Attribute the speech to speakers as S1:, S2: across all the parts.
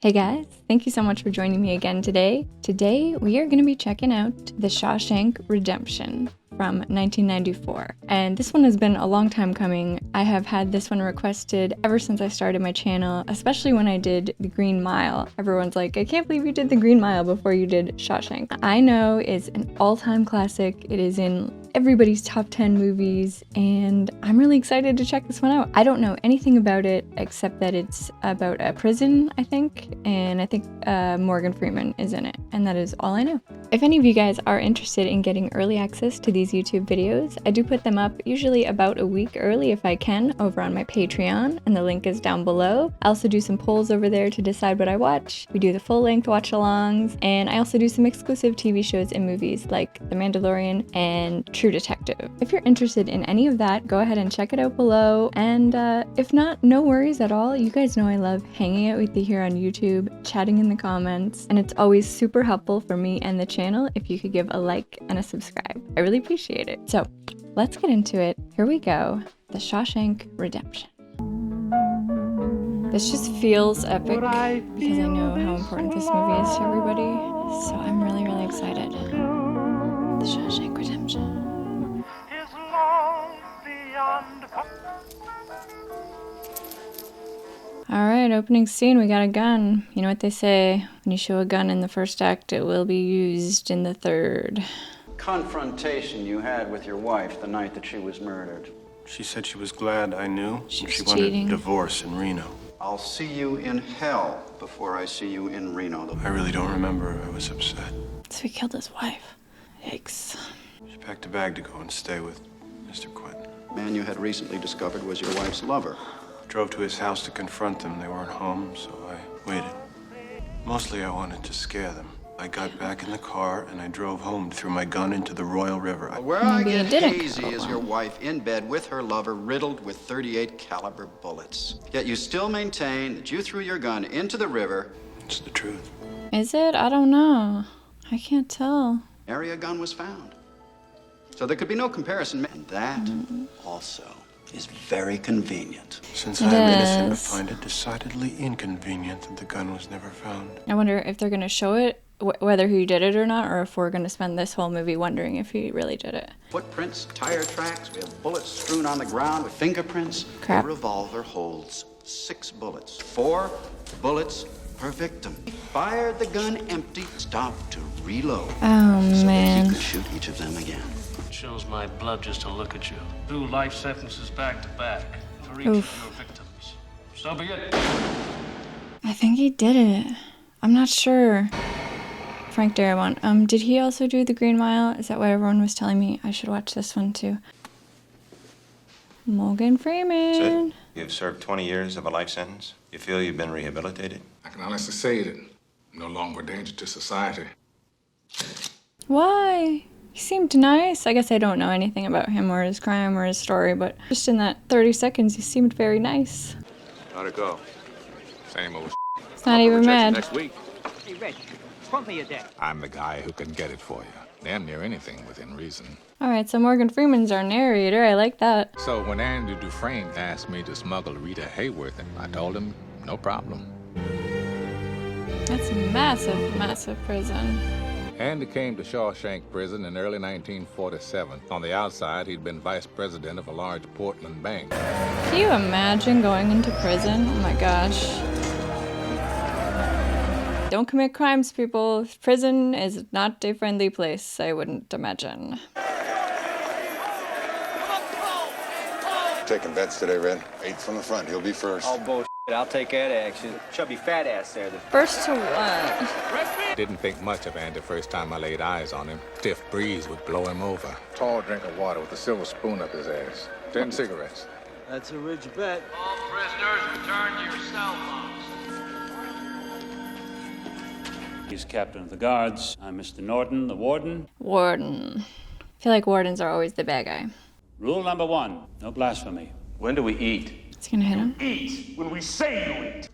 S1: Hey guys, thank you so much for joining me again today. Today we are going to be checking out The Shawshank Redemption from 1994. And this one has been a long time coming. I have had this one requested ever since I started my channel, especially when I did The Green Mile. Everyone's like, I can't believe you did The Green Mile before you did Shawshank. I know it's an all-time classic. It is in everybody's top 10 movies, and I'm really excited to check this one out. I don't know anything about it except that it's about a prison, I think, and I think Morgan Freeman is in it, and that is all I know. If any of you guys are interested in getting early access to these YouTube videos, I do put them up usually about a week early if I can over on my Patreon, and the link is down below. I also do some polls over there to decide what I watch. We do the full-length watch-alongs, and I also do some exclusive TV shows and movies like The Mandalorian and True Detective. If you're interested in any of that, go ahead and check it out below, and if not, no worries at all. You guys know I love hanging out with you here on YouTube, chatting in the comments, and it's always super helpful for me and the channel if you could give a like and a subscribe. I really appreciate it. So let's get into it. Here we go. The Shawshank Redemption. This just feels epic because I know how important this movie is to everybody, so I'm really, really excited. The Shawshank Redemption. Alright, opening scene, we got a gun. You know what they say, when you show a gun in the first act, it will be used in the third.
S2: Confrontation you had with your wife the night that she was murdered.
S3: She said she was glad I knew.
S1: She
S3: She
S1: was
S3: wanted
S1: cheating.
S3: a divorce in Reno.
S2: I'll see you in hell before I see you in Reno.
S3: I really don't remember. I was upset.
S1: So he killed his wife. Yikes.
S3: She packed a bag to go and stay with Mr. Quentin.
S2: The man you had recently discovered was your wife's lover.
S3: Drove to his house to confront them. They weren't home, so I waited. Mostly I wanted to scare them. I got back in the car and I drove home, threw my gun into the Royal River.
S2: Where I
S1: Maybe
S2: get
S1: he didn't
S2: hazy
S1: kill
S2: is
S1: him.
S2: your wife in bed with her lover riddled with 38 caliber bullets. Yet you still maintain that you threw your gun into the river.
S3: It's the truth.
S1: Is it? I don't know. I can't tell.
S2: Area gun was found. So there could be no comparison. And that also is very convenient.
S3: Since
S1: It
S3: I'm innocent, I
S1: is.
S3: find it decidedly inconvenient that the gun was never found.
S1: I wonder if they're going to show it, whether he did it or not, or if we're going to spend this whole movie wondering if he really did it.
S2: Footprints, tire tracks, we have bullets strewn on the ground with fingerprints.
S1: Crap.
S2: The revolver holds 6 bullets. 4 bullets per victim. He fired the gun empty, stopped to reload.
S1: Oh,
S2: So that
S1: man.
S2: you could shoot each of them again.
S4: Chills my blood just to look at you. 2 life sentences back to back for each
S1: Oof.
S4: of your victims. So be it.
S1: I think he did it. I'm not sure. Frank Darabont. Did he also do The Green Mile? Is that what everyone was telling me? I should watch this one too. Morgan Freeman.
S5: So, you've served 20 years of a life sentence? You feel you've been rehabilitated?
S6: I can honestly say that I'm no longer a danger to society.
S1: Why? He seemed nice. I guess I don't know anything about him or his crime or his story, but just in that 30 seconds, he seemed very nice.
S6: How'd it go? Same old.
S1: It's not even mad.
S6: Next week.
S7: Hey, Reg, front me a deck.
S6: I'm the guy who can get it for you. Damn near anything within reason.
S1: All right, so Morgan Freeman's our narrator. I like that.
S6: So when Andy Dufresne asked me to smuggle Rita Hayworth, I told him no problem.
S1: That's a massive, massive prison.
S6: Andy came to Shawshank Prison in early 1947. On the outside, he'd been vice president of a large Portland bank.
S1: Can you imagine going into prison? Oh my gosh. Don't commit crimes, people. Prison is not a friendly place, I wouldn't imagine.
S8: Taking bets today, Red. 8 from the front. He'll be first.
S7: Oh, bullshit. I'll take that action. Chubby fat ass there.
S1: First to what?
S6: Didn't think much of Andy first time I laid eyes on him. Stiff breeze would blow him over.
S8: Tall drink of water with a silver spoon up his ass. 10 cigarettes.
S7: That's a rich bet.
S4: All prisoners return to your cell phones. He's captain of the guards. I'm Mr. Norton, the warden.
S1: Warden. I feel like wardens are always the bad guy.
S4: Rule number 1, no blasphemy.
S5: When do we eat?
S1: It's gonna hit him.
S4: Eat when we say you eat.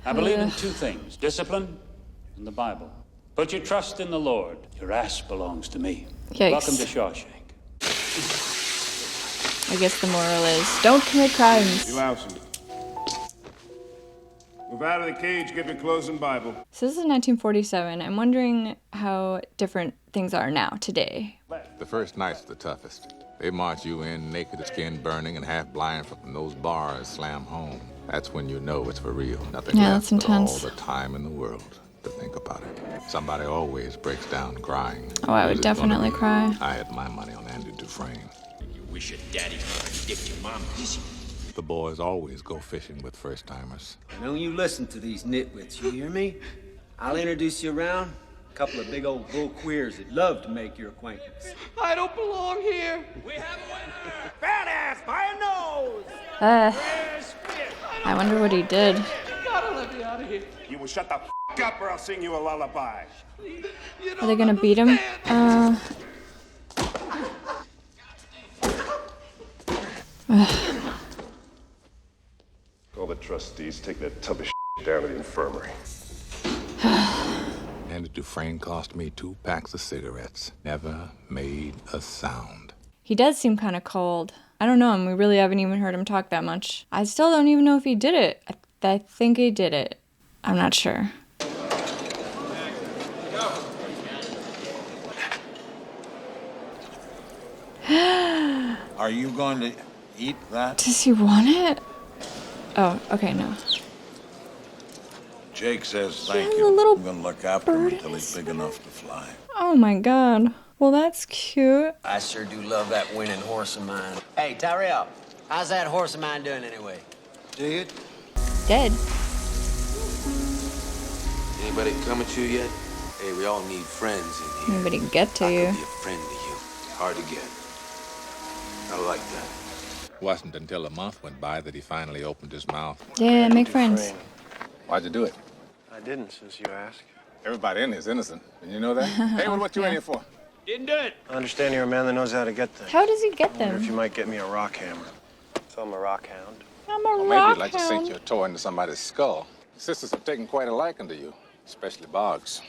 S4: I believe in 2 things, discipline and the Bible. Put your trust in the Lord. Your ass belongs to me.
S1: Yikes.
S4: Welcome to Shawshank.
S1: I guess the moral is don't commit crimes.
S3: You absent.
S9: Move out of the cage, get your clothes and Bible.
S1: So this is 1947. I'm wondering how different things are now, today.
S6: The first night's the toughest. They march you in naked, skin burning, and half blind from those bars slam home. That's when you know it's for real. Nothing
S1: Yeah,
S6: left
S1: that's
S6: but all
S1: intense.
S6: the time in the world to think about it. Somebody always breaks down crying.
S1: Oh, I would
S6: Who's it gonna
S1: definitely
S6: be?
S1: cry.
S6: I had my money on Andy Dufresne.
S10: You wish your daddy dipped your mama.
S6: The boys always go fishing with first-timers.
S7: Don't you listen to these nitwits, you hear me? I'll introduce you around. A couple of big old bull queers that love to make your acquaintance.
S11: I don't belong here.
S10: We have a winner!
S7: Fat ass by a nose!
S1: I wonder what he did.
S11: Gotta let me out of here.
S9: You will shut the up or I'll sing you a lullaby.
S1: Are they gonna beat him?
S9: All the trustees take that tub of down to the infirmary.
S6: Andy Dufresne cost me 2 packs of cigarettes. Never made a sound.
S1: He does seem kind of cold. I don't know him. We really haven't even heard him talk that much. I still don't even know if he did it. I think he did it. I'm not sure.
S10: Are you going to eat that?
S1: Does he want it? Oh, okay, no.
S10: Jake says
S1: has
S10: thank
S1: a
S10: you.
S1: little
S10: I'm going to look after him
S1: bird
S10: until
S1: in
S10: he's
S1: his
S10: big enough to fly.
S1: Oh my god. Well, that's cute.
S7: I sure do love that winning horse of mine. Hey, Tyrell, how's that horse of mine doing anyway? Do you?
S1: Dead.
S12: Anybody coming to you yet? Hey, we all need friends in here.
S1: Anybody get to
S12: I
S1: you?
S12: could be a friend to you. Hard to get. I like that.
S6: Wasn't until a month went by that he finally opened his mouth.
S1: Yeah, make friends.
S6: Why'd you do it?
S9: I didn't, since you asked.
S6: Everybody in here is innocent. Did you know that? Hey, what you in here for?
S7: Didn't do it.
S9: I understand you're a man that knows how to get things.
S1: How does he get
S9: I wonder if you
S1: them?
S9: might get me a rock hammer. So I'm a rock hound.
S1: I'm a
S6: Or maybe
S1: rock
S6: you'd like to sink
S1: hound.
S6: your toe into somebody's skull. Sisters have taken quite a liking to you, especially Boggs.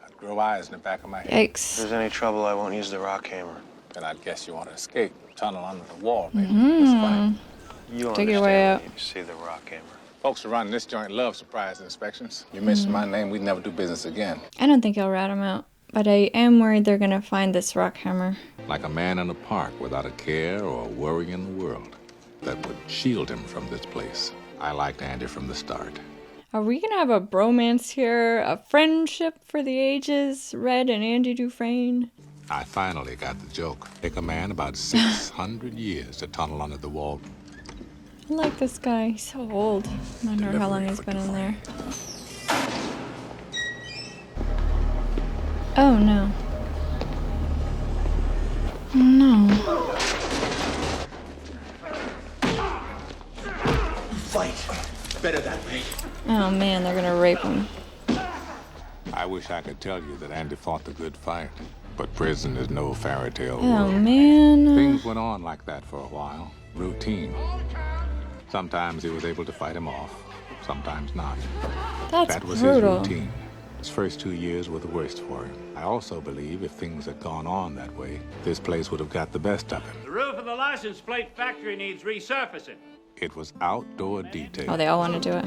S6: I'd grow eyes in the back of my head.
S9: If
S1: Yikes.
S9: there's any trouble, I won't use the rock hammer.
S6: And I'd guess you want to escape. Tunnel under the wall, maybe. That's fine.
S9: You
S1: Take your way out.
S9: when you see the rock hammer.
S6: Folks who run this joint love surprise inspections. You mention my name, we'd never do business again.
S1: I don't think I'll rat him out. But I am worried they're gonna find this rock hammer.
S6: Like a man in a park without a care or a worry in the world that would shield him from this place. I liked Andy from the start.
S1: Are we gonna have a bromance here? A friendship for the ages? Red and Andy Dufresne?
S6: I finally got the joke. Take a man about 600 years to tunnel under the wall.
S1: I like this guy. He's so old. I wonder how long he's been in there. Oh no. No.
S10: Fight. Better that way.
S1: Oh man, they're gonna rape him.
S6: I wish I could tell you that Andy fought the good fight, but prison is no fairy tale
S1: Oh
S6: world.
S1: man.
S6: Things went on like that for a while. Routine. Sometimes he was able to fight him off, sometimes not.
S1: That's
S6: That was
S1: brutal.
S6: his routine. His first 2 years were the worst for him. I also believe if things had gone on that way, this place would have got the best of him.
S4: The roof of the license plate factory needs resurfacing.
S6: It was outdoor detail.
S1: Oh, they all want to do it.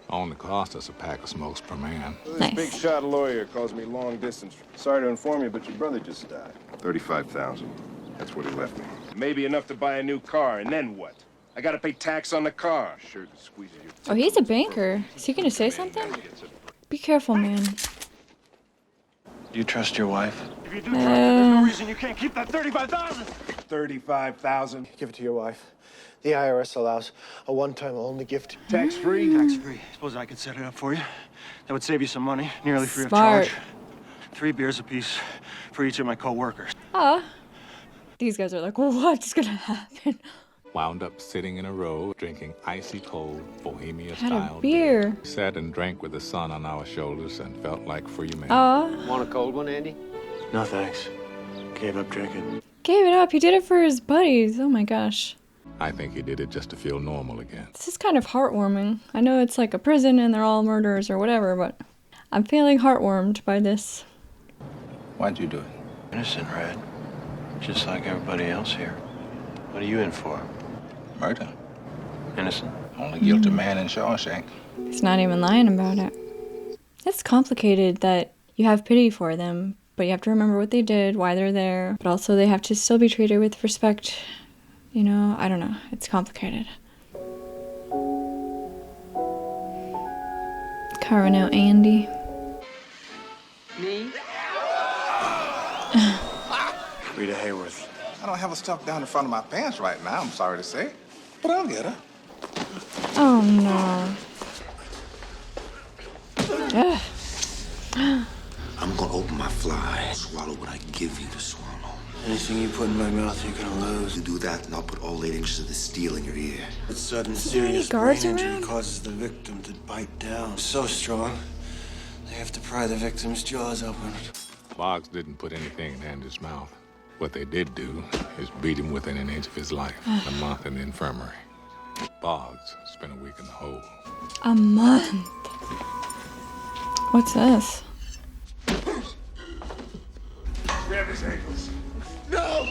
S6: Only cost us a pack of smokes per man.
S9: This big
S1: Nice.
S9: shot lawyer calls me long distance. Sorry to inform you, but your brother just died. 35,000. That's what he left me. Maybe enough to buy a new car, and then what? I gotta pay tax on the car. Sure, it squeezes you.
S1: Oh, he's a banker. Is he gonna say something? Be careful, man.
S9: Do you trust your wife? If you do
S1: trust her, there's no
S9: reason you can't keep that 35,000. 35,000.
S13: Give it to your wife. The IRS allows a one-time only gift.
S9: Tax-free?
S13: Tax-free. Suppose I could set it up for you. That would save you some money, nearly free
S1: Smart.
S13: of charge. 3 beers apiece for each of my co-workers.
S1: Ah. These guys are like, what's gonna happen?
S6: Wound up sitting in a row, drinking icy cold,
S1: Had
S6: Bohemia-style
S1: a beer.
S6: Sat and drank with the sun on our shoulders and felt like free men.
S1: Ah.
S7: Want a cold one, Andy?
S13: No, thanks. Gave up drinking.
S1: Gave it up. He did it for his buddies. Oh my gosh.
S6: I think he did it just to feel normal again.
S1: This is kind of heartwarming. I know it's like a prison and they're all murderers or whatever, but I'm feeling heartwarmed by this.
S6: Why'd you do it?
S9: Innocent, Red. Just like everybody else here. What are you in for?
S6: Murder.
S9: Innocent?
S6: Only guilty man in Shawshank.
S1: He's not even lying about it. It's complicated that you have pity for them, but you have to remember what they did, why they're there, but also they have to still be treated with respect. You know, I don't know. It's complicated. Carving out Andy.
S11: Me?
S3: Rita Hayworth.
S6: I don't have her stuff down in front of my pants right now, I'm sorry to say. But I'll get her.
S1: Oh, no. Ugh.
S12: I'm gonna open my fly, swallow what I give you to swallow.
S13: Anything you put in my mouth, you're gonna lose.
S12: You do that, and I'll put all 8 inches of the steel in your ear.
S13: But sudden, serious brain injury causes the victim to bite down so strong, they have to pry the victim's jaws open.
S6: Boggs didn't put anything in Andy's mouth. What they did do is beat him within an inch of his life. A month in the infirmary. Boggs spent a week in the hole.
S1: A month? What's this?
S6: Grab his ankles. No!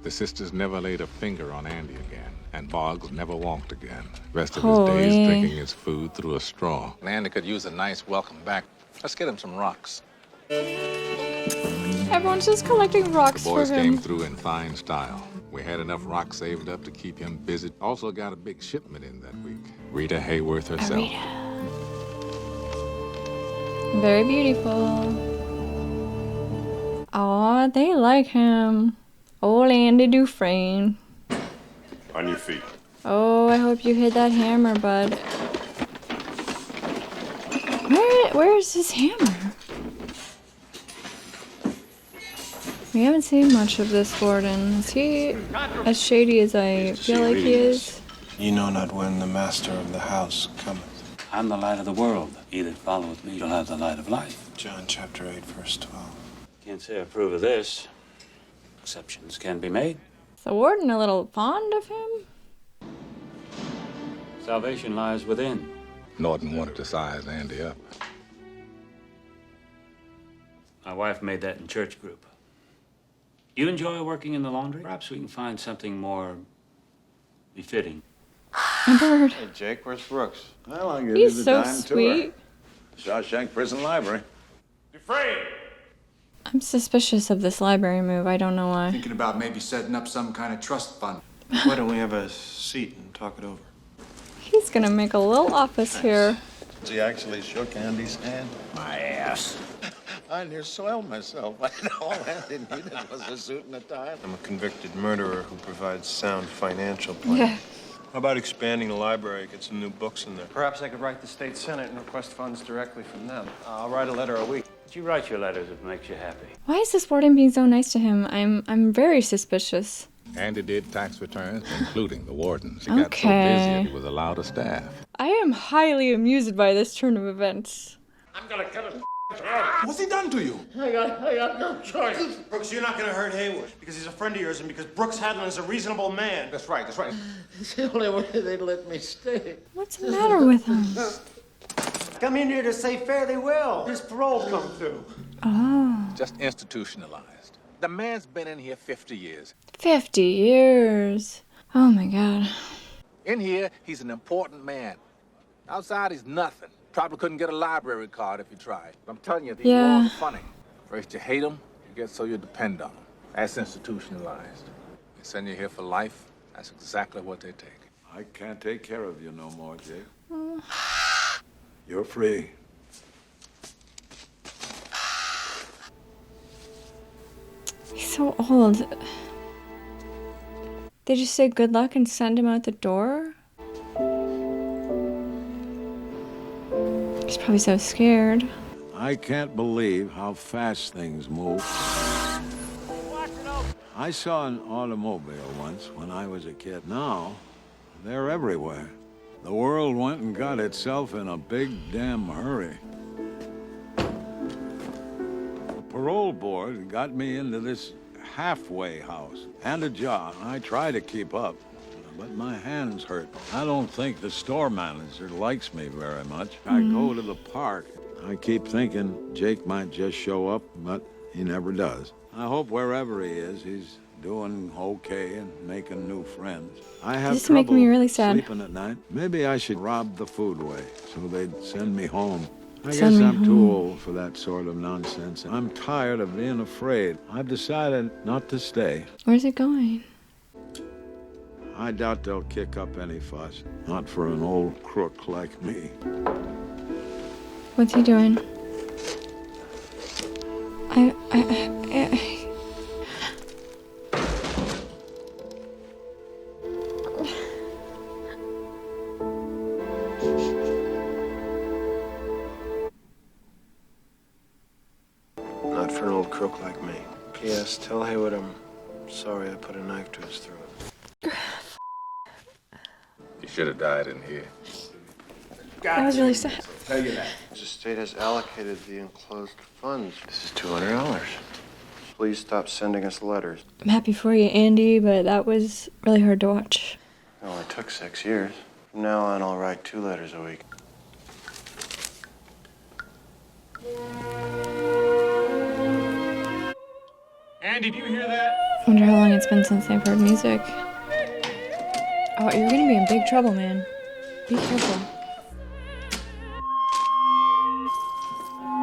S6: The sisters never laid a finger on Andy again, and Boggs never walked again. Rest of his days drinking his food through a straw. And Andy could use a nice welcome back. Let's get him some rocks.
S1: Everyone's just collecting rocks
S6: The boys
S1: for him.
S6: came through in fine style. We had enough rocks saved up to keep him busy. Also got a big shipment in that week. Rita Hayworth herself.
S1: Very beautiful. Aw, they like him. Old Andy Dufresne.
S9: On your feet.
S1: Oh, I hope you hit that hammer, bud. Where is his hammer? We haven't seen much of this Gordon. Is he as shady as I feel like he is?
S13: You know not when the master of the house cometh.
S4: I'm the light of the world. He that followeth me shall have the light of life.
S13: John chapter 8, verse 12.
S4: Can't say I approve of this. Exceptions can be made.
S1: Is the Warden a little fond of him?
S4: Salvation lies within.
S6: Norton wanted to size Andy up.
S4: My wife made that in church group. You enjoy working in the laundry? Perhaps we can find something more befitting.
S1: Bird.
S8: Hey, Jake, where's Brooks? Well, I'll give
S1: He's
S8: you the
S1: so
S8: dime
S1: sweet.
S8: tour. Shawshank Prison Library.
S9: Dufresne!
S1: I'm suspicious of this library move. I don't know why.
S14: Thinking about maybe setting up some kind of trust fund.
S13: Why don't we have a seat and talk it over?
S1: He's gonna make a little office here.
S8: He actually shook Andy's hand.
S10: My ass.
S8: I near soiled myself. All Andy needed was a suit and a tie.
S9: I'm a convicted murderer who provides sound financial plans.
S1: Yeah.
S9: How about expanding the library, get some new books in there?
S13: Perhaps I could write the state senate and request funds directly from them. I'll write a letter a week.
S4: But you write your letters if it makes you happy.
S1: Why is this Warden being so nice to him? I'm very suspicious.
S6: Andy did tax returns, including the Warden's. He got so busy
S1: Okay.
S6: he was allowed a staff.
S1: I am highly amused by this turn of events.
S9: I'm gonna cut his
S14: What's he done to you?
S9: I got no choice.
S13: Brooks, you're not gonna hurt Haywood because he's a friend of yours and because Brooks Hadlin is a reasonable man.
S8: That's right, that's right.
S9: It's the only way they let me stay.
S1: What's the matter with him?
S7: Come in here to say fare thee well. His parole come through.
S1: Oh.
S6: Just institutionalized. The man's been in here 50 years.
S1: 50 years. Oh my god.
S6: In here, he's an important man. Outside, he's nothing. Probably couldn't get a library card if he tried. But I'm telling you, these
S1: Yeah.
S6: laws are funny. First you hate them, you get so you depend on them. That's institutionalized. They send you here for life, that's exactly what they take.
S8: I can't take care of you no more, Jake. You're free.
S1: He's so old. They just say good luck and send him out the door? He's probably so scared.
S8: I can't believe how fast things move. I saw an automobile once when I was a kid. Now, they're everywhere. The world went and got itself in a big damn hurry. The parole board got me into this halfway house and a job. I try to keep up, but my hands hurt. I don't think the store manager likes me very much. I go to the park. I keep thinking Jake might just show up, but he never does. I hope wherever he is, he's doing okay and making new friends. I have
S1: This is making me really sad.
S8: sleeping at night. Maybe I should rob the foodway so they'd send me home. I
S1: Send
S8: guess
S1: me
S8: I'm too
S1: home.
S8: old for that sort of nonsense. I'm tired of being afraid. I've decided not to stay.
S1: Where's it going?
S8: I doubt they'll kick up any fuss. Not for an old crook like me.
S1: What's he doing? I
S13: Not for an old crook like me. P.S. Tell Haywood I'm sorry I put a knife to his throat.
S6: You should have died in here.
S1: That was really sad.
S13: Tell you that. The state has allocated the enclosed funds. This is $200. Please stop sending us letters.
S1: I'm happy for you, Andy, but that was really hard to watch.
S13: It only took 6 years. From now on, I'll write 2 letters a week.
S4: Andy, do you hear that?
S1: Wonder how long it's been since they've heard music. Oh, you're gonna be in big trouble, man. Be careful.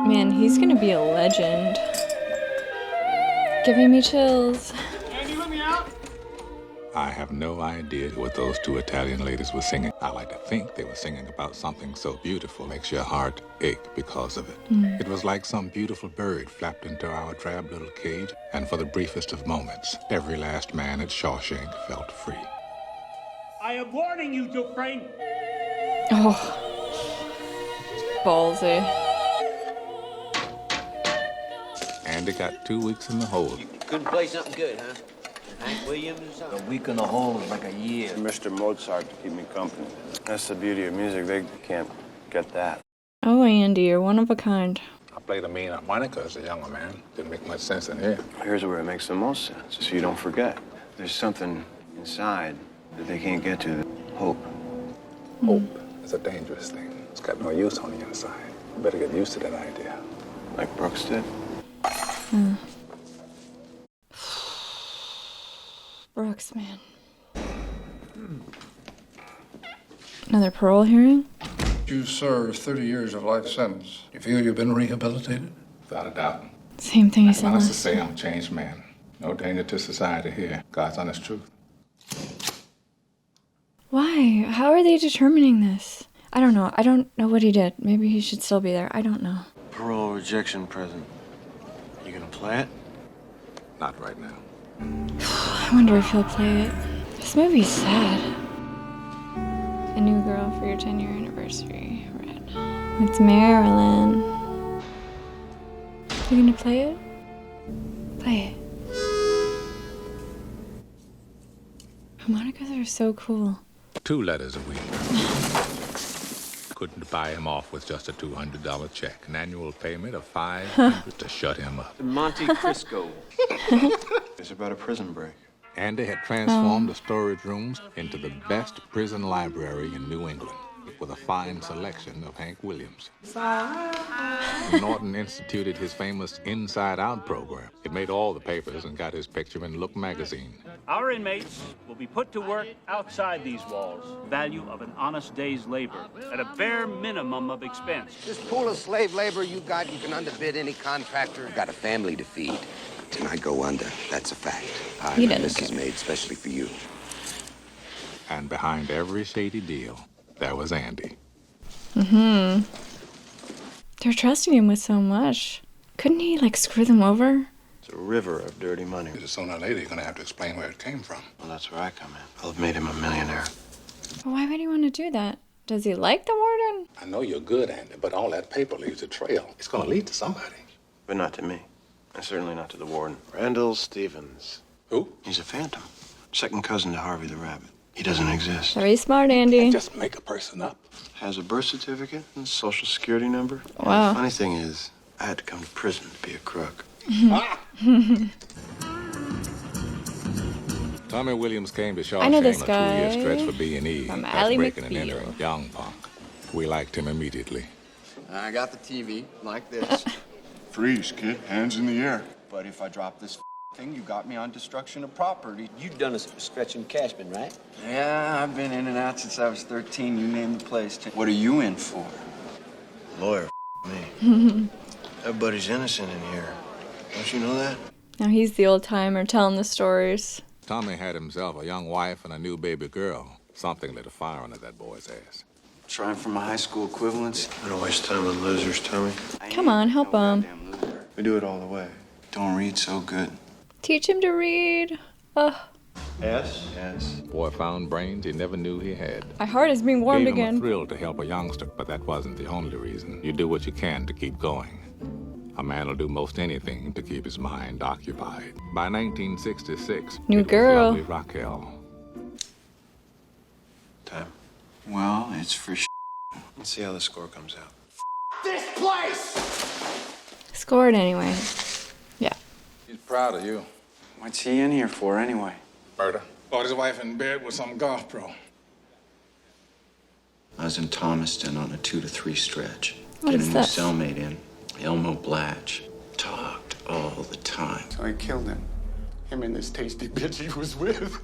S1: Man, he's gonna be a legend. Giving me chills.
S4: Andy, let me out.
S6: I have no idea what those two Italian ladies were singing. I like to think they were singing about something so beautiful makes your heart ache because of it. It was like some beautiful bird flapped into our drab little cage, and for the briefest of moments, every last man at Shawshank felt free.
S4: I am warning you, Dufresne.
S1: Oh. Ballsy.
S6: Andy got 2 weeks in the hole.
S12: Couldn't play something good, huh? Hank Williams or something?
S7: A week in the hole is like a year.
S9: Mr. Mozart to keep me company. That's the beauty of music. They can't get that.
S1: Oh, Andy, you're one of a kind.
S6: I played a mean harmonica as a younger man. Didn't make much sense in here.
S9: Here's where it makes the most sense, so you don't forget. There's something inside that they can't get to. Hope.
S6: Hope is a dangerous thing. It's got no use on the inside. You better get used to that idea.
S9: Like Brooks did.
S1: Brooks, man. Another parole hearing?
S14: You served 30 years of life sentence. You feel you've been rehabilitated?
S6: Without a doubt.
S1: Same thing you said
S6: Honest to
S1: last
S6: say,
S1: time.
S6: I'm a changed man. No danger to society here. God's honest truth.
S1: Why? How are they determining this? I don't know. I don't know what he did. Maybe he should still be there. I don't know.
S13: Parole rejection present. You gonna play it?
S6: Not right now.
S1: I wonder if he'll play it. This movie's sad. A new girl for your 10-year anniversary. Red. It's Marilyn. You gonna play it? Play it. Harmonicas are so cool.
S6: 2 letters a week. Couldn't buy him off with just a $200 check. An annual payment of $500 to shut him up.
S13: Monte Cristo. It's about a prison break.
S6: Andy had transformed the storage rooms into the best prison library in New England, with a fine selection of Hank Williams. Norton instituted his famous Inside Out program. It made all the papers and got his picture in Look magazine.
S4: Our inmates will be put to work outside these walls. Value of an honest day's labor at a bare minimum of expense.
S15: This pool of slave labor you got, you can underbid any contractor.
S12: Got a family to feed. Till I go under, that's a fact. Pie
S1: He
S12: like
S1: doesn't
S12: this is
S1: care.
S12: made especially for you.
S6: And behind every shady deal, there was Andy.
S1: They're trusting him with so much. Couldn't he, like, screw them over?
S9: It's a river of dirty money.
S6: Sooner or later, you're gonna have to explain where it came from.
S9: Well, that's where I come in. I'll have made him a millionaire.
S1: But why would he want to do that? Does he like the warden?
S6: I know you're good, Andy, but all that paper leaves a trail. It's gonna lead to somebody.
S9: But not to me. And certainly not to the warden. Randall Stevens.
S6: Who?
S9: He's a phantom. Second cousin to Harvey the Rabbit. He doesn't exist.
S1: Very smart, Andy.
S6: Just make a person up.
S9: Has a birth certificate and a social security number.
S1: Wow.
S9: And the funny thing is, I had to come to prison to be a crook.
S6: Tommy Williams came to Shawshank
S1: I know this
S6: a
S1: guy
S6: 2-year stretch for B&E.
S1: from
S6: That's
S1: Ally
S6: breaking and
S1: McBeal.
S6: entering. Young punk. We liked him immediately.
S15: I got the TV like this.
S9: Freeze, kid. Hands in the air. But if I drop this
S13: thing, you got me on destruction of property.
S7: You've done a stretching Cashman, right?
S13: Yeah, I've been in and out since I was 13. You name the place. What are you in for?
S16: Lawyer, me. Everybody's innocent in here. Don't you know that?
S1: Now he's the old timer telling the stories.
S6: Tommy had himself a young wife and a new baby girl. Something lit a fire under that boy's ass.
S13: Trying for my high school equivalents.
S16: I don't waste time on losers, Tommy.
S1: Come on, help him.
S16: We do it all the way.
S13: Don't read so good.
S1: Teach him to read. Ugh.
S16: Yes? Yes.
S6: Boy found brains he never knew he had.
S1: My heart is being warmed
S6: Gave him
S1: again.
S6: a thrill to help a youngster, but that wasn't the only reason. You do what you can to keep going. A man will do most anything to keep his mind occupied. By 1966,
S1: New girl.
S6: Lovely Raquel.
S16: Time.
S13: Well, it's for
S16: Let's see how the score comes out.
S15: This place!
S1: Scored anyway. Yeah.
S14: He's proud of you.
S13: What's he in here for, anyway?
S14: Murder. Caught his wife in bed with some golf pro.
S2: I was in Thomaston on a 2 to 3 stretch.
S1: What
S2: Get
S1: is
S2: a new
S1: this?
S2: cellmate in. Elmo Blatch. Talked all the time.
S3: So I killed him. Him and this tasty bitch he was with.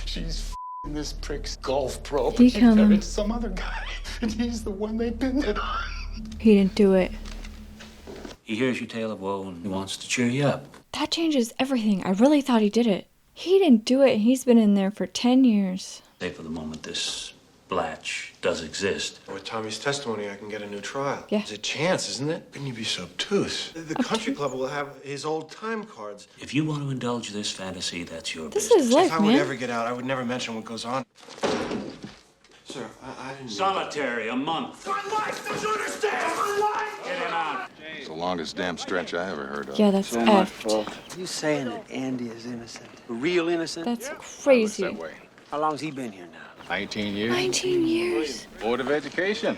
S3: She's f***ing this prick's golf pro.
S1: He
S3: She
S1: killed him.
S3: married some other guy. And he's the one they pinned it on.
S1: He didn't do it.
S4: He hears your tale of woe and he wants to cheer you up.
S1: That changes everything. I really thought he did it. He didn't do it. He's been in there for 10 years.
S4: Say for the moment this Blatch does exist.
S16: With Tommy's testimony, I can get a new trial.
S1: Yeah.
S16: It's a chance, isn't it? Couldn't you be so obtuse? The country club will have his old time cards.
S4: If you want to indulge this fantasy, that's your
S1: This
S4: business.
S1: is life,
S16: If I would
S1: man.
S16: ever get out, I would never mention what goes on. Sir, I didn't...
S4: Solitary, a month.
S15: My life, don't you understand? My life!
S4: Get him out.
S6: It's the longest damn stretch I ever heard of.
S1: Yeah, that's
S13: So my
S1: effed.
S13: fault.
S7: You saying that Andy is innocent? Real innocent?
S1: That's
S6: It's
S1: crazy.
S6: that way.
S7: How long's he been here now?
S6: 19 years.
S1: 19 years.
S6: Board of Education.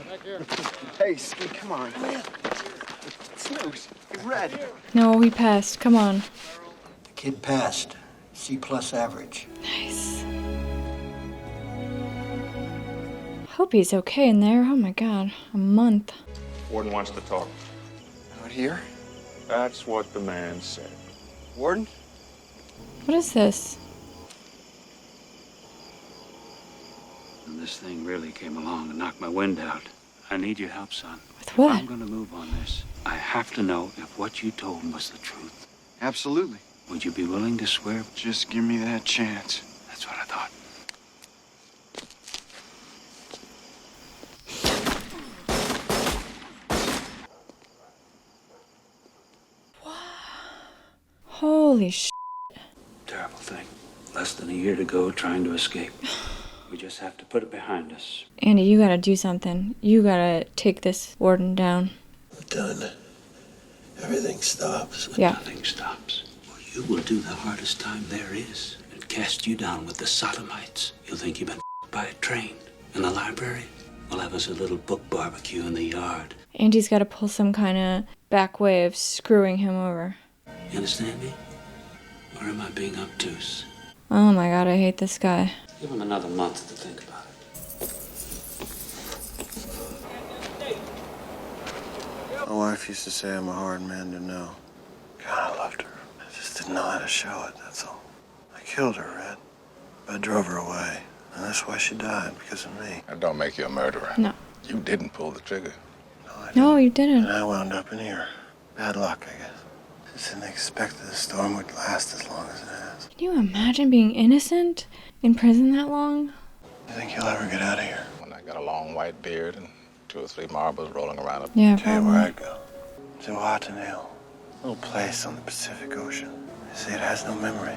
S13: Hey, Ski, come on. Snooze, he's red.
S1: No, he passed. Come on.
S13: The kid passed. C+ average.
S1: Nice. Hope he's okay in there. Oh my god. A month.
S9: Warden wants to talk.
S13: Out here?
S9: That's what the man said.
S13: Warden?
S1: What is this?
S4: And this thing really came along and knocked my wind out. I need your help, son.
S1: With
S4: If
S1: what?
S4: I'm going to move on this, I have to know if what you told him was the truth.
S13: Absolutely.
S4: Would you be willing to swear?
S13: Just give me that chance.
S4: That's what I thought.
S1: Holy sh!
S4: Terrible thing. Less than a year to go trying to escape. We just have to put it behind us.
S1: Andy, you gotta do something. You gotta take this warden down.
S16: Done. Everything stops.
S1: Yeah.
S4: Nothing stops. Well, you will do the hardest time there is and cast you down with the sodomites. You'll think you've been by a train. In the library, we'll have us a little book barbecue in the yard.
S1: Andy's gotta pull some kind of back way of screwing him over.
S4: You understand me? Or am I being obtuse?
S1: Oh my god, I hate this guy.
S4: Give him another month to think about it.
S16: My wife used to say I'm a hard man to know. God, I loved her. I just didn't know how to show it, that's all. I killed her, Red. I drove her away. And that's why she died, because of me.
S6: That don't make you a murderer.
S1: No.
S6: You didn't pull the trigger.
S1: No, you didn't.
S16: And I wound up in here. Bad luck, I guess. Just didn't expect that the storm would last as long as it has.
S1: Can you imagine being innocent in prison that long?
S16: You think you'll ever get out of here?
S6: When I got a long white beard and 2 or 3 marbles rolling around up.
S1: Yeah,
S16: Tell you where
S1: probably.
S16: I'd go. To Watanil. A little place on the Pacific Ocean. You see, it has no memory.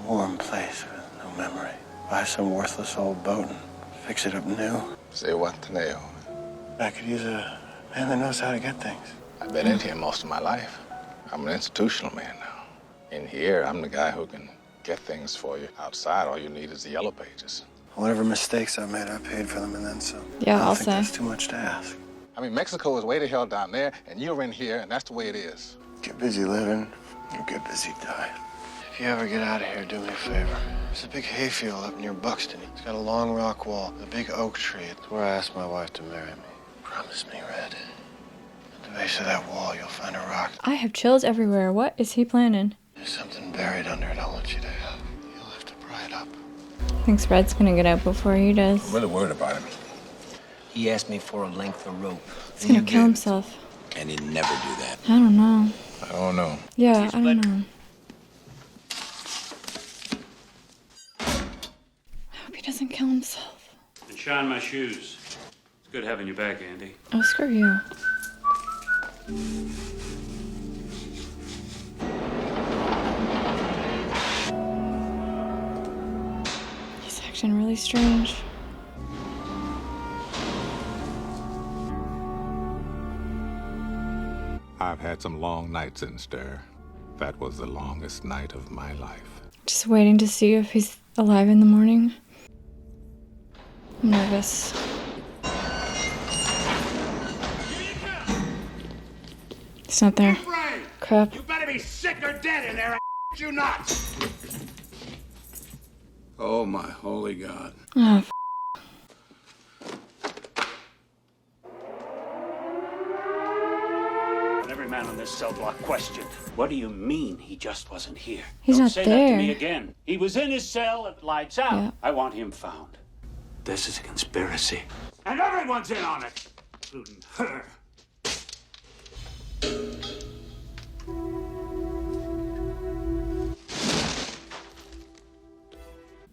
S16: A warm place with no memory. Buy some worthless old boat and fix it up new.
S6: Say what, Taneo?
S16: I could use a man that knows how to get things.
S6: I've been in here most of my life. I'm an institutional man now. In here, I'm the guy who can get things for you. Outside, all you need is the yellow pages.
S16: Whatever mistakes I made, I paid for them and then some.
S1: Yeah,
S16: I don't
S1: I'll
S16: think
S1: say.
S16: that's too much to ask.
S6: I mean, Mexico is way the hell down there, and you're in here, and that's the way it is.
S16: Get busy living, you get busy dying. If you ever get out of here, do me a favor. There's a big hayfield up near Buxton. It's got a long rock wall, a big oak tree. It's where I asked my wife to marry me. Promise me, Red. At the base of that wall, you'll find a rock.
S1: I have chills everywhere. What is he planning?
S16: There's something buried under it I'll let you to have. You'll have to pry it up.
S1: Thinks Red's gonna get out before he does.
S10: I'm really worried about him.
S7: He asked me for a length of rope.
S1: He's gonna kill himself.
S10: And he'd never do that.
S1: I don't know.
S10: I don't know.
S1: Yeah, I don't know. I hope he doesn't kill himself.
S17: And shine my shoes. It's good having you back, Andy.
S1: Oh, screw you. He's acting really strange.
S6: I've had some long nights in stir. That was the longest night of my life.
S1: Just waiting to see if he's alive in the morning. I'm nervous. He's not there. Crap.
S18: You better be sick or dead in there, you not!
S10: Oh, my holy God.
S1: Oh,
S17: Every man on this cell block questioned. What do you mean he just wasn't here?
S1: He's
S17: Don't
S1: not
S17: say that to me
S1: there.
S17: again. He was in his cell at lights out.
S1: Yeah.
S17: I want him found.
S4: This is a conspiracy.
S17: And everyone's in on it, including her.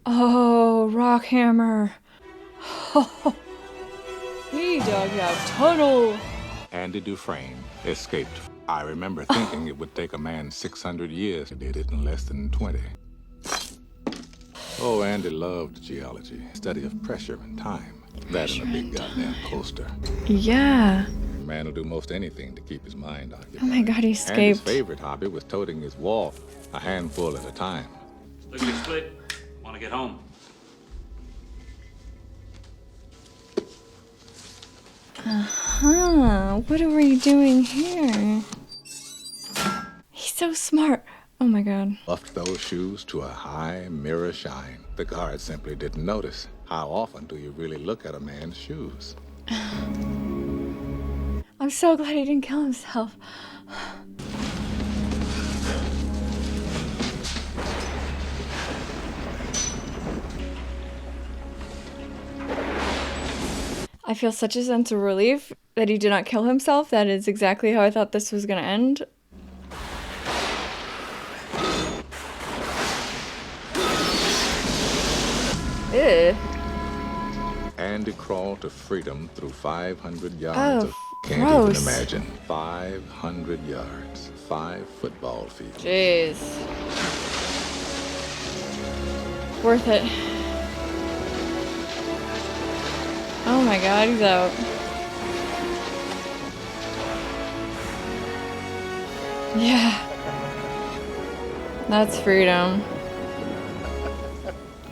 S1: Oh, rock hammer. Oh, he dug that tunnel.
S6: Andy Dufresne escaped. I remember thinking it would take a man 600 years. He did it in less than 20. Oh, Andy loved geology, study of pressure and time. That and a big goddamn poster.
S1: Yeah.
S6: A man will do most anything to keep his mind occupied.
S1: Oh my God, he
S6: Andy's
S1: escaped.
S6: favorite hobby was toting his wall, a handful at a time.
S17: Look at split. Want to get home?
S1: Uh-huh. What were you doing here? He's so smart. Oh my God.
S6: Buffed those shoes to a high mirror shine. The guard simply didn't notice. How often do you really look at a man's shoes?
S1: I'm so glad he didn't kill himself. I feel such a sense of relief that he did not kill himself. That is exactly how I thought this was gonna end. Ew.
S6: Andy crawled to freedom through 500 yards
S1: Oh,
S6: of... Can't
S1: gross.
S6: even imagine. 500 yards. 5 football fields.
S1: Jeez. Worth it. Oh my God, he's out. Yeah. That's freedom.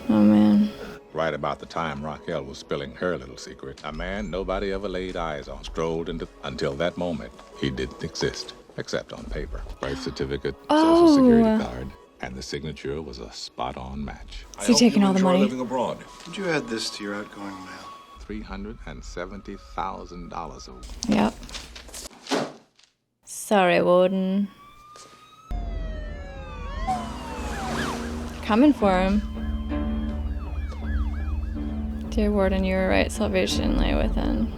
S1: Oh man.
S6: Right about the time Raquel was spilling her little secret, a man nobody ever laid eyes on strolled into... Until that moment, he didn't exist, except on paper. Birth certificate, social security card, and the signature was a spot-on match.
S1: Is he taking all the money?
S3: Living abroad. Did you add this to your outgoing mail?
S6: $370,000 of...
S1: Yep. Sorry, Warden. Coming for him. Dear Warden, you were right. Salvation lay within.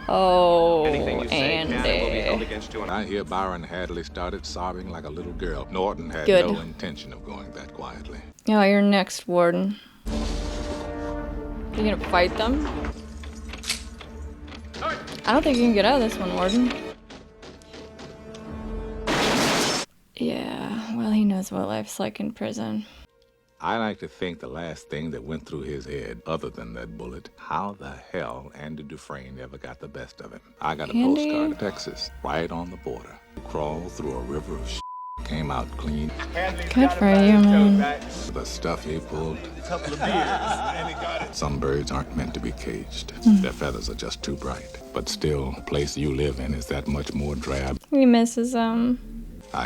S1: Oh, Andy.
S6: I hear Byron Hadley started sobbing like a little girl. Norton had
S1: Good.
S6: no intention of going that quietly.
S1: Oh, you're next, Warden. You gonna fight them? I don't think you can get out of this one, Warden. Yeah, well, he knows what life's like in prison.
S6: I like to think the last thing that went through his head, other than that bullet, how the hell Andy Dufresne ever got the best of him. I got a
S1: Andy?
S6: postcard of Texas, right on the border. Crawled through a river of shit, came out clean.
S1: Good for you, man.
S6: The stuff he pulled. Some birds aren't meant to be caged.
S1: Mm.
S6: Their feathers are just too bright. But still, the place you live in is that much more drab.
S1: He misses
S6: I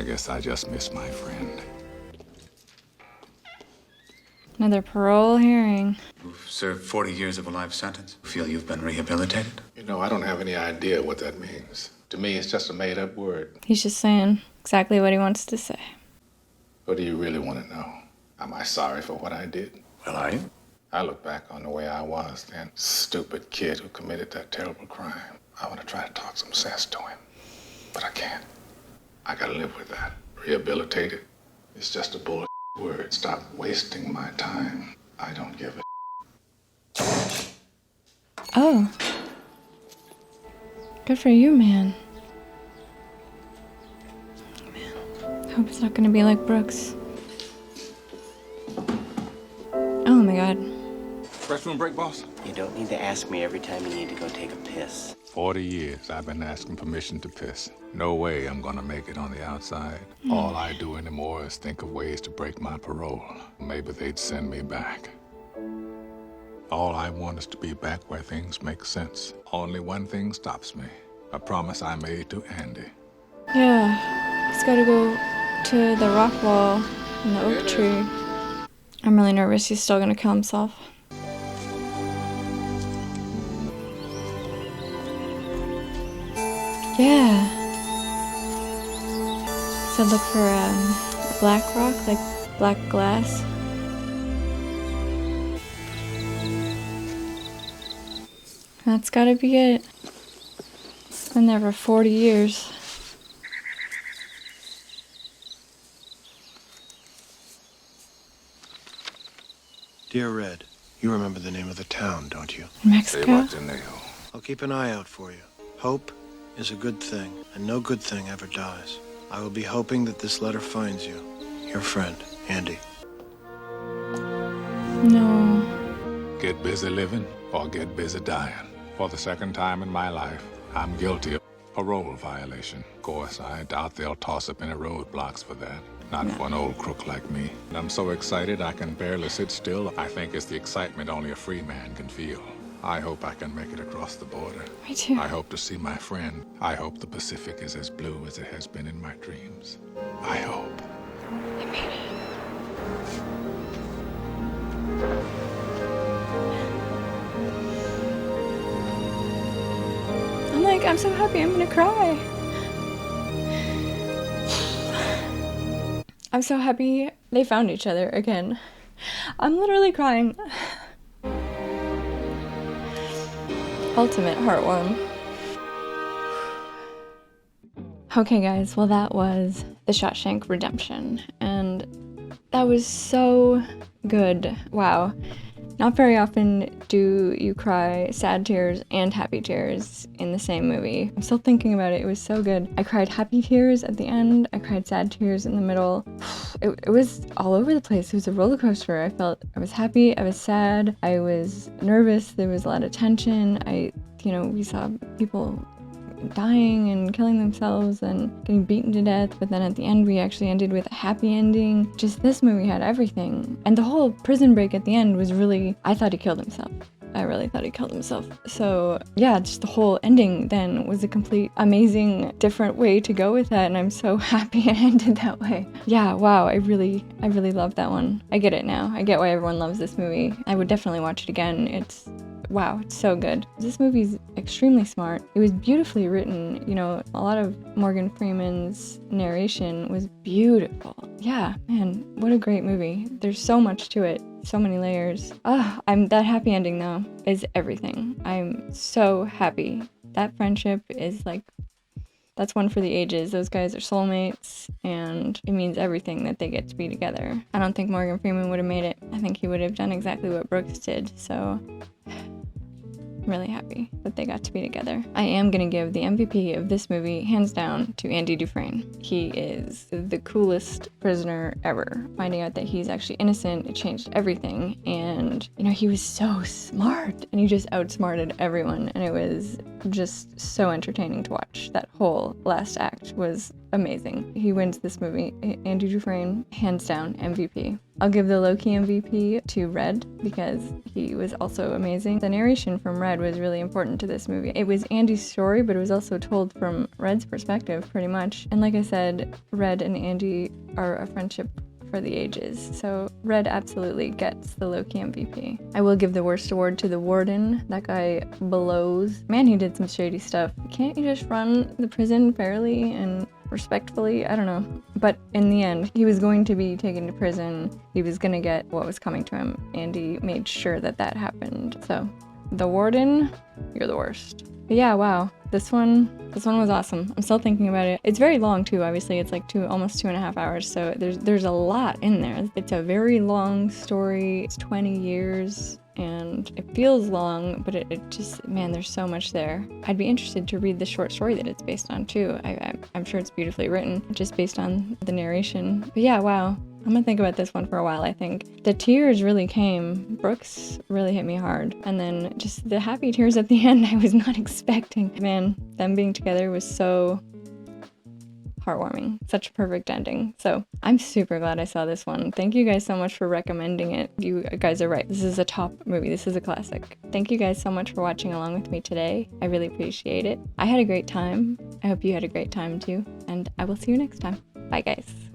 S6: guess I just miss my friend.
S1: another parole hearing.
S19: You've served 40 years of a life sentence. Feel you've been rehabilitated?
S14: You know, I don't have any idea what that means.
S6: To me, it's just a made-up word.
S1: He's just saying exactly what he wants to say.
S6: What do you really want to know? Am I sorry for what I did?
S3: Well, are you?
S6: I look back on the way I was then. Stupid kid who committed that terrible crime. I want to try to talk some sense to him. But I can't. I gotta live with that. Rehabilitated. It's just a bullshit word. Stop wasting my time. I don't give a
S1: Oh. Good for you, man. Man. Hope it's not gonna be like Brooks. Oh my god.
S6: Restroom break, boss?
S19: You don't need to ask me every time you need to go take a piss.
S6: 40 years I've been asking permission to piss. No way I'm gonna make it on the outside. All I do anymore is think of ways to break my parole. Maybe they'd send me back. All I want is to be back where things make sense. Only one thing stops me. A promise I made to Andy.
S1: Yeah. He's gotta go to the rock wall and the oak tree. I'm really nervous he's still gonna kill himself. Yeah. So look for black rock, like black glass. That's gotta be it. It's been there for 40 years.
S16: Dear Red, you remember the name of the town, don't you?
S1: Mexico?
S16: I'll keep an eye out for you. Hope is a good thing, and no good thing ever dies. I will be hoping that this letter finds you. Your friend, Andy.
S1: No.
S6: Get busy living or get busy dying. For the second time in my life, I'm guilty of parole violation. Of course, I doubt they'll toss up any roadblocks for that. Not for an old crook like me. And I'm so excited I can barely sit still. I think it's the excitement only a free man can feel. I hope I can make it across the border.
S1: Me too.
S6: I hope to see my friend. I hope the Pacific is as blue as it has been in my dreams. I hope.
S1: You made it. I'm so happy I'm gonna cry. I'm so happy they found each other again. I'm literally crying. Ultimate heartwarm. Okay guys, well that was The Shawshank Redemption, and that was so good. Wow. Not very often do you cry sad tears and happy tears in the same movie. I'm still thinking about it. It was so good. I cried happy tears at the end. I cried sad tears in the middle. It was all over the place. It was a roller coaster. I was happy. I was sad. I was nervous. There was a lot of tension. We saw people dying and killing themselves and getting beaten to death, but then at the end we actually ended with a happy ending. Just this movie had everything, and the whole prison break at the end was really, I thought he killed himself. I really thought he killed himself. So yeah, just the whole ending then was a complete amazing different way to go with that, and I'm so happy it ended that way. Yeah, wow, I really love that one. I get it now. I get why everyone loves this movie. I would definitely watch it again. Wow, it's so good. This movie's extremely smart. It was beautifully written. A lot of Morgan Freeman's narration was beautiful. Yeah, man, what a great movie. There's so much to it, so many layers. That happy ending though is everything. I'm so happy. That friendship is that's one for the ages. Those guys are soulmates, and it means everything that they get to be together. I don't think Morgan Freeman would have made it. I think he would have done exactly what Brooks did, so I'm really happy that they got to be together. I am gonna give the MVP of this movie, hands down, to Andy Dufresne. He is the coolest prisoner ever. Finding out that he's actually innocent, it changed everything. And, he was so smart, and he just outsmarted everyone, and it was just so entertaining to watch. That whole last act was amazing. He wins this movie. Andy Dufresne, hands down, MVP. I'll give the low-key MVP to Red because he was also amazing. The narration from Red was really important to this movie. It was Andy's story, but it was also told from Red's perspective, pretty much. And like I said, Red and Andy are a friendship for the ages. So Red absolutely gets the low-key MVP. I will give the worst award to the warden. That guy blows. Man, he did some shady stuff. Can't you just run the prison fairly and respectfully? I don't know. But in the end, he was going to be taken to prison. He was gonna get what was coming to him, and he made sure that that happened. So the warden, you're the worst. But yeah, wow. This one was awesome. I'm still thinking about it. It's very long too, obviously. It's like almost 2.5 hours, so there's a lot in there. It's a very long story. It's 20 years, and it feels long, but it just, man, there's so much there. I'd be interested to read the short story that it's based on too. I'm sure it's beautifully written, just based on the narration. But yeah, wow. I'm gonna think about this one for a while, I think. The tears really came. Brooks really hit me hard. And then just the happy tears at the end I was not expecting. Man, them being together was so heartwarming. Such a perfect ending. So I'm super glad I saw this one. Thank you guys so much for recommending it. You guys are right. This is a top movie. This is a classic. Thank you guys so much for watching along with me today. I really appreciate it. I had a great time. I hope you had a great time too. And I will see you next time. Bye guys.